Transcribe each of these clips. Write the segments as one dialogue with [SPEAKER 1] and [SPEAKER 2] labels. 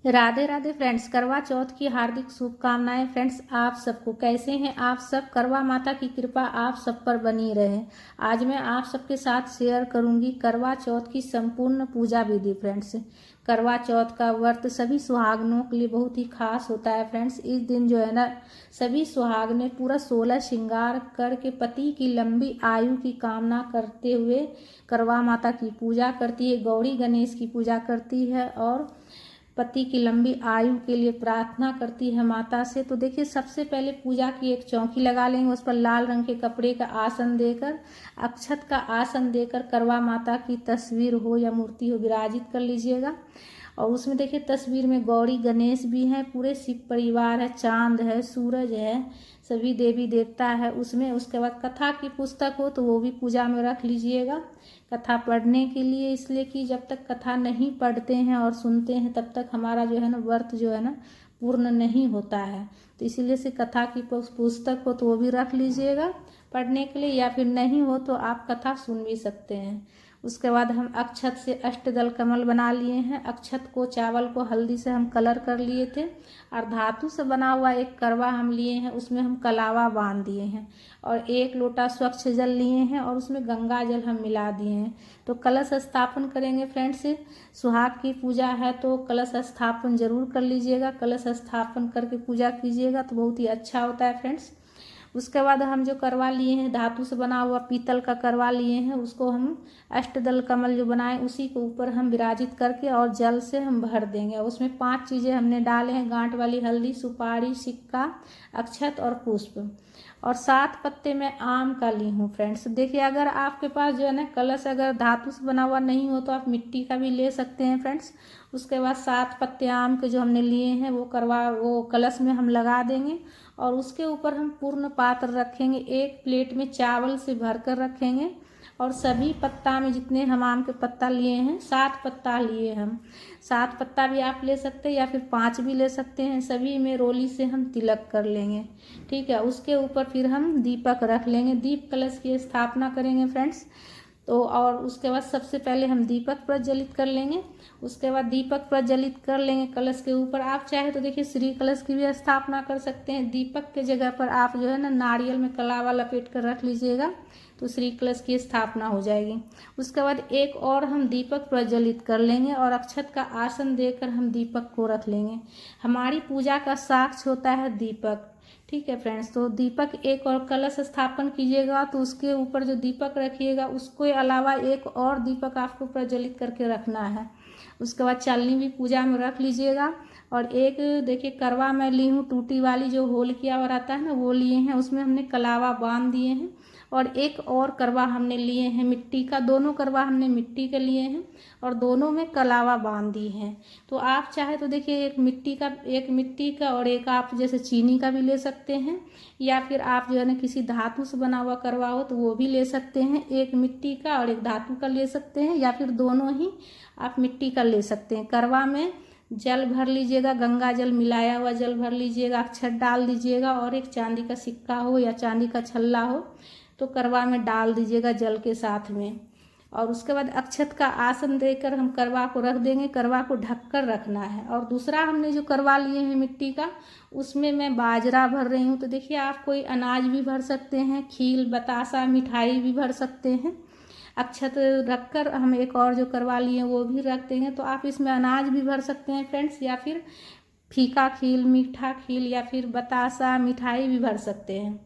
[SPEAKER 1] Radhe Radhe friends, करवा चौथ की हार्दिक शुभकामनाएं। फ्रेंड्स, आप सबको कैसे हैं आप सब। करवा माता की कृपा आप सब पर बनी रहे। आज मैं आप सबके साथ शेयर करूंगी करवा चौथ की संपूर्ण पूजा विधि। फ्रेंड्स, करवा चौथ का व्रत सभी सुहागनों के लिए बहुत ही खास होता है। फ्रेंड्स, इस दिन जो है ना, सभी सुहागनें पूरा 16 श्रृंगार करके पति की लंबी आयु की कामना करते हुए करवा माता की पूजा करती है, गौरी गणेश की पूजा करती है और पति की लंबी आयु के लिए प्रार्थना करती है माता से। तो देखिए, सबसे पहले पूजा की एक चौकी लगा लेंगे, उस पर लाल रंग के कपड़े का आसन देकर, अक्षत का आसन देकर करवा माता की तस्वीर हो या मूर्ति हो विराजित कर लीजिएगा। और उसमें देखिए, तस्वीर में गौरी गणेश भी हैं, पूरे शिव परिवार है, चांद है, सूरज है, सभी देवी देवता है उसमें। उसके बाद कथा की पुस्तक हो तो वो भी पूजा में रख लीजिएगा कथा पढ़ने के लिए, इसलिए कि जब तक कथा नहीं पढ़ते हैं और सुनते हैं तब तक हमारा जो है ना व्रत जो है ना पूर्ण नहीं होता है। तो इसीलिए से कथा की पुस्तक हो तो वो भी रख लीजिएगा पढ़ने के लिए, या फिर नहीं हो तो आप कथा सुन भी सकते हैं। उसके बाद हम अक्षत से अष्टदल कमल बना लिए हैं। अक्षत को, चावल को हल्दी से हम कलर कर लिए थे और धातु से बना हुआ एक करवा हम लिए हैं, उसमें हम कलावा बांध दिए हैं और एक लोटा स्वच्छ जल लिए हैं और उसमें गंगा जल हम मिला दिए हैं। तो कलश स्थापन करेंगे। फ्रेंड्स, सुहाग की पूजा है तो कलश स्थापन जरूर कर लीजिएगा। कलश स्थापन करके पूजा कीजिएगा तो बहुत ही अच्छा होता है। फ्रेंड्स, उसके बाद हम जो करवा लिए हैं, धातु से बना हुआ पीतल का करवा लिए हैं, उसको हम अष्टदल कमल जो बनाए उसी के ऊपर हम विराजित करके और जल से हम भर देंगे। उसमें 5 चीज़ें हमने डाले हैं, गांठ वाली हल्दी, सुपारी, सिक्का, अक्षत और पुष्प, और 7 पत्ते मैं आम का ली हूँ। फ्रेंड्स, देखिए, अगर आपके पास जो है ना कलश अगर धातु से बना हुआ नहीं हो तो आप मिट्टी का भी ले सकते हैं। फ्रेंड्स, उसके बाद 7 पत्ते आम के जो हमने लिए हैं वो कलश में हम लगा देंगे और उसके ऊपर हम पूर्ण पात्र रखेंगे। एक प्लेट में चावल से भर कर रखेंगे और सभी पत्ता में जितने हम आम के पत्ता लिए हैं, 7 पत्ता लिए हम, 7 पत्ता भी आप ले सकते हैं या फिर 5 भी ले सकते हैं। सभी में रोली से हम तिलक कर लेंगे। ठीक है, उसके ऊपर फिर हम दीपक रख लेंगे, दीप कलश की स्थापना करेंगे। फ्रेंड्स, तो और उसके बाद सबसे पहले हम दीपक प्रज्वलित कर लेंगे। उसके बाद दीपक प्रज्वलित कर लेंगे कलश के ऊपर। आप चाहे तो देखिए श्री कलश की भी स्थापना कर सकते हैं। दीपक के जगह पर आप जो है ना नारियल में कलावा लपेट कर रख लीजिएगा तो श्री कलश की स्थापना हो जाएगी। उसके बाद एक और हम दीपक प्रज्वलित कर लेंगे और अक्षत का आसन देकर हम दीपक को रख लेंगे। हमारी पूजा का साक्ष्य होता है दीपक। ठीक है फ्रेंड्स, तो दीपक एक और कलश स्थापन कीजिएगा तो उसके ऊपर जो दीपक रखिएगा उसके अलावा एक और दीपक आपको प्रज्वलित करके रखना है। उसके बाद चालनी भी पूजा में रख लीजिएगा। और एक देखिए करवा मैं ली हूँ टूटी वाली, जो होल किया हुआ रहता है ना, वो लिए हैं, उसमें हमने कलावा बांध दिए हैं। और एक और करवा हमने लिए हैं मिट्टी का, दोनों करवा हमने मिट्टी के लिए हैं और दोनों में कलावा बांध दी हैं। तो आप चाहे तो देखिए एक मिट्टी का और एक आप जैसे चीनी का भी ले सकते हैं, या फिर आप जो है ना किसी धातु से बना हुआ करवा हो तो वो भी ले सकते हैं। एक मिट्टी का और एक धातु का ले सकते हैं, या फिर दोनों ही आप मिट्टी का ले सकते हैं। करवा में जल भर लीजिएगा, गंगा जल मिलाया हुआ जल भर लीजिएगा, अक्षत डाल दीजिएगा और एक चांदी का सिक्का हो या चांदी का छल्ला हो तो करवा में डाल दीजिएगा जल के साथ में। और उसके बाद अक्षत का आसन देकर हम करवा को रख देंगे। करवा को ढककर रखना है। और दूसरा हमने जो करवा लिए हैं मिट्टी का, उसमें मैं बाजरा भर रही हूँ। तो देखिए, आप कोई अनाज भी भर सकते हैं, खील, बतासा, मिठाई भी भर सकते हैं। अक्षत रखकर हम एक और जो करवा लिए वो भी रख देंगे। तो आप इसमें अनाज भी भर सकते हैं फ्रेंड्स, या फिर फीका खील, मीठा खील, या फिर बतासा, मिठाई भी भर सकते हैं।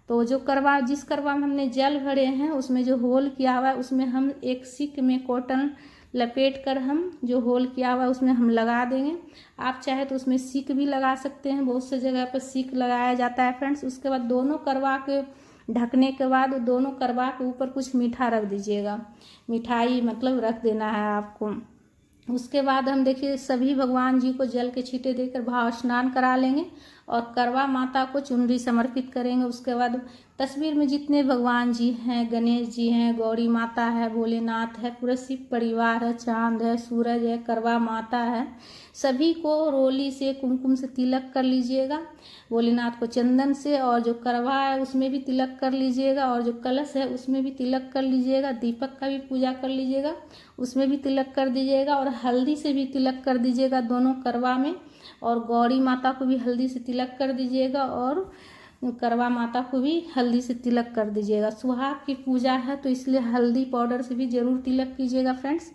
[SPEAKER 1] तो जिस करवा में हमने जल भरे हैं उसमें जो होल किया हुआ है उसमें हम एक सिक में कॉटन लपेट कर हम जो होल किया हुआ है उसमें हम लगा देंगे। आप चाहे तो उसमें सिक भी लगा सकते हैं, बहुत से जगह पर सिक लगाया जाता है फ्रेंड्स। उसके बाद दोनों करवा के ढकने के बाद दोनों करवा के ऊपर कुछ मीठा रख दीजिएगा, मिठाई मतलब रख देना है आपको। उसके बाद हम देखिए सभी भगवान जी को जल के छींटे देकर भाव स्नान करा लेंगे और करवा माता को चुनरी समर्पित करेंगे। उसके बाद तस्वीर में जितने भगवान जी हैं, गणेश जी हैं, गौरी माता है, भोलेनाथ है, पूरा शिव परिवार है, चांद है, सूरज है, करवा माता है, सभी को रोली से कुमकुम से तिलक कर लीजिएगा। भोलेनाथ को चंदन से, और जो करवा है उसमें भी तिलक कर लीजिएगा, और जो कलश है उसमें भी तिलक कर लीजिएगा। दीपक का भी पूजा कर लीजिएगा, उसमें भी तिलक कर दीजिएगा, और हल्दी से भी तिलक कर दीजिएगा दोनों करवा में। और गौरी माता को भी हल्दी से तिलक कर दीजिएगा, और करवा माता को भी हल्दी से तिलक कर दीजिएगा। सुहाग की पूजा है तो इसलिए हल्दी पाउडर से भी जरूर तिलक कीजिएगा फ्रेंड्स।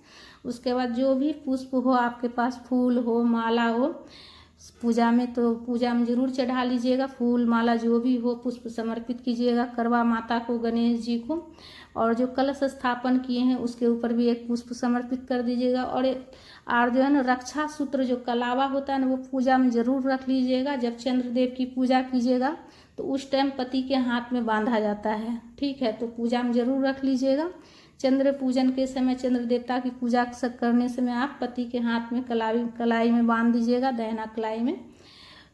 [SPEAKER 1] उसके बाद जो भी पुष्प हो आपके पास, फूल हो, माला हो, पूजा में तो पूजा में जरूर चढ़ा लीजिएगा। फूल माला जो भी हो पुष्प समर्पित कीजिएगा करवा माता को, गणेश जी को। और जो कलश स्थापन किए हैं उसके ऊपर भी एक पुष्प समर्पित कर दीजिएगा। और जो है ना रक्षा सूत्र जो कलावा होता है ना, वो पूजा में जरूर रख लीजिएगा। जब चंद्रदेव की पूजा कीजिएगा तो उस टाइम पति के हाथ में बांधा जाता है, ठीक है, तो पूजा में जरूर रख लीजिएगा। चंद्र पूजन के समय, चंद्र देवता की पूजा करने समय आप पति के हाथ में कलाई में बांध दीजिएगा, दाहिना कलाई में,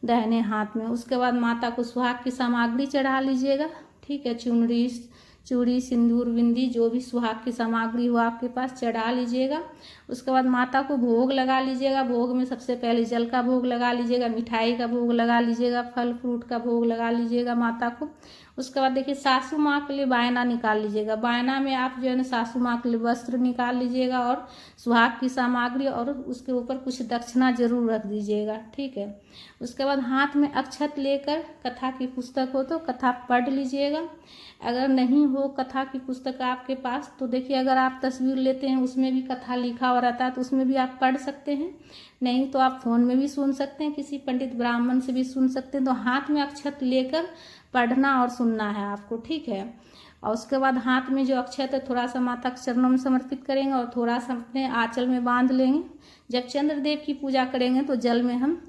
[SPEAKER 1] दाहिने हाथ में। उसके बाद माता को सुहाग की सामग्री चढ़ा लीजिएगा, ठीक है, चुनरी, चूड़ी, सिंदूर, बिंदी, जो भी सुहाग की सामग्री हो आपके पास चढ़ा लीजिएगा। उसके बाद माता को भोग लगा लीजिएगा। भोग में सबसे पहले जल का भोग लगा लीजिएगा, मिठाई का भोग लगा लीजिएगा, फल फ्रूट का भोग लगा लीजिएगा माता को। उसके बाद देखिए सासू माँ के लिए बायना निकाल लीजिएगा। बायना में आप जो है ना सासू माँ के लिए वस्त्र निकाल लीजिएगा और सुहाग की सामग्री, और उसके ऊपर कुछ दक्षिणा जरूर रख दीजिएगा, ठीक है। उसके बाद हाथ में अक्षत लेकर, कथा की पुस्तक हो तो कथा पढ़ लीजिएगा। अगर नहीं हो कथा की पुस्तक आपके पास तो देखिए, अगर आप तस्वीर लेते हैं उसमें भी कथा लिखा हुआ रहता है तो उसमें भी आप पढ़ सकते हैं। नहीं तो आप फोन में भी सुन सकते हैं, किसी पंडित ब्राह्मण से भी सुन सकते हैं। तो हाथ में अक्षत लेकर पढ़ना और सुनना है आपको, ठीक है। और उसके बाद हाथ में जो अक्षत है थोड़ा सा माता के चरणों में समर्पित करेंगे और थोड़ा सा अपने आंचल में बांध लेंगे। जब चंद्रदेव की पूजा करेंगे तो जल में हम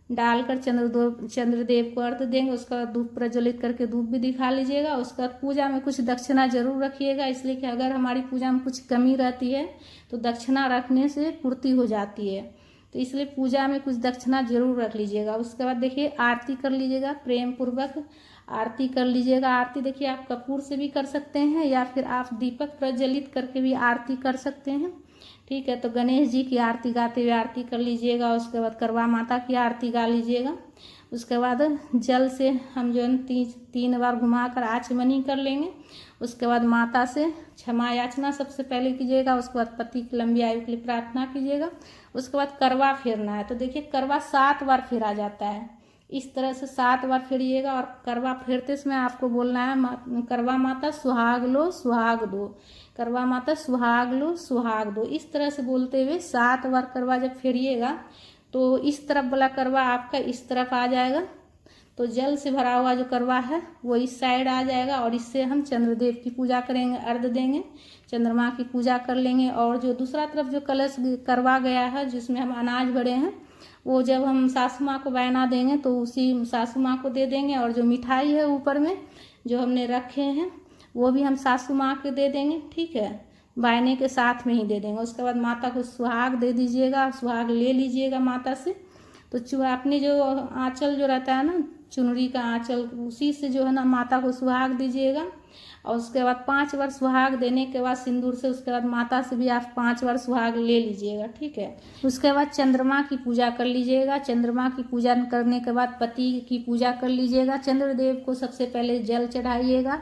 [SPEAKER 1] डालकर चंद्रदेव को अर्घ देंगे। उसका बाद धूप प्रज्वलित करके धूप भी दिखा लीजिएगा। उसके बाद पूजा में कुछ दक्षिणा जरूर रखिएगा, इसलिए कि अगर हमारी पूजा में कुछ कमी रहती है तो दक्षिणा रखने से पूर्ति हो जाती है, तो इसलिए पूजा में कुछ दक्षिणा जरूर रख लीजिएगा। उसके बाद देखिए आरती कर लीजिएगा, प्रेम पूर्वक आरती कर लीजिएगा। आरती देखिए आप कपूर से भी कर सकते हैं या फिर आप दीपक प्रज्वलित करके भी आरती कर सकते हैं, ठीक है। तो गणेश जी की आरती गाते हुए आरती कर लीजिएगा। उसके बाद करवा माता की आरती गा लीजिएगा। उसके बाद जल से हम जो है 3 बार घुमाकर आचमनी कर लेंगे। उसके बाद माता से क्षमा याचना सबसे पहले कीजिएगा। उसके बाद पति की लंबी आयु के लिए प्रार्थना कीजिएगा। उसके बाद करवा फेरना है, तो देखिए करवा 7 बार फेरा जाता है। इस तरह से 7 बार फेरिएगा। और करवा फेरते समय आपको बोलना है करवा माता सुहाग लो सुहाग दो, करवा माता सुहाग लो सुहाग दो। इस तरह से बोलते हुए 7 बार करवा जब फेरिएगा तो इस तरफ वाला करवा आपका इस तरफ आ जाएगा, तो जल से भरा हुआ जो करवा है वो इस साइड आ जाएगा। और इससे हम चंद्रदेव की पूजा करेंगे, अर्घ देंगे, चंद्रमा की पूजा कर लेंगे। और जो दूसरा तरफ जो कलश करवा गया है जिसमें हम अनाज भरे हैं, वो जब हम सासू माँ को बयाना देंगे तो उसी सासू माँ को दे देंगे। और जो मिठाई है ऊपर में जो हमने रखे हैं वो भी हम सासू माँ के दे देंगे, ठीक है, बायने के साथ में ही दे देंगे। उसके बाद माता को सुहाग दे दीजिएगा, सुहाग ले लीजिएगा माता से। तो अपने जो आंचल जो रहता है ना, चुनरी का आंचल, उसी से जो है ना माता को सुहाग दीजिएगा। और उसके बाद 5 बार सुहाग देने के बाद सिंदूर से, उसके बाद माता से भी आप 5 बार सुहाग ले लीजिएगा, ठीक है। उसके बाद चंद्रमा की पूजा कर लीजिएगा। चंद्रमा की पूजा करने के बाद पति की पूजा कर लीजिएगा। चंद्रदेव को सबसे पहले जल चढ़ाइएगा,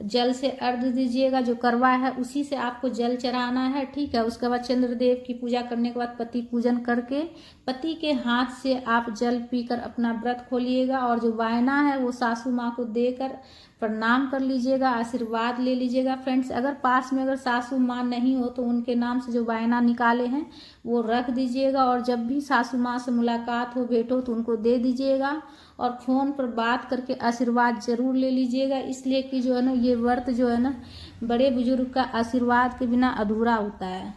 [SPEAKER 1] जल से अर्घ दीजिएगा। जो करवा है उसी से आपको जल चढ़ाना है, ठीक है। उसके बाद चंद्रदेव की पूजा करने के बाद पति पूजन करके पति के हाथ से आप जल पीकर अपना व्रत खोलिएगा। और जो वायना है वो सासू माँ को देकर प्रणाम कर लीजिएगा, आशीर्वाद ले लीजिएगा। फ्रेंड्स, अगर पास में अगर सासू माँ नहीं हो तो उनके नाम से जो वायना निकाले हैं वो रख दीजिएगा। और जब भी सासू माँ से मुलाकात हो, भेंट हो तो उनको दे दीजिएगा। और फ़ोन पर बात करके आशीर्वाद जरूर ले लीजिएगा, इसलिए कि जो है ना ये व्रत जो है ना बड़े बुजुर्ग का आशीर्वाद के बिना अधूरा होता है।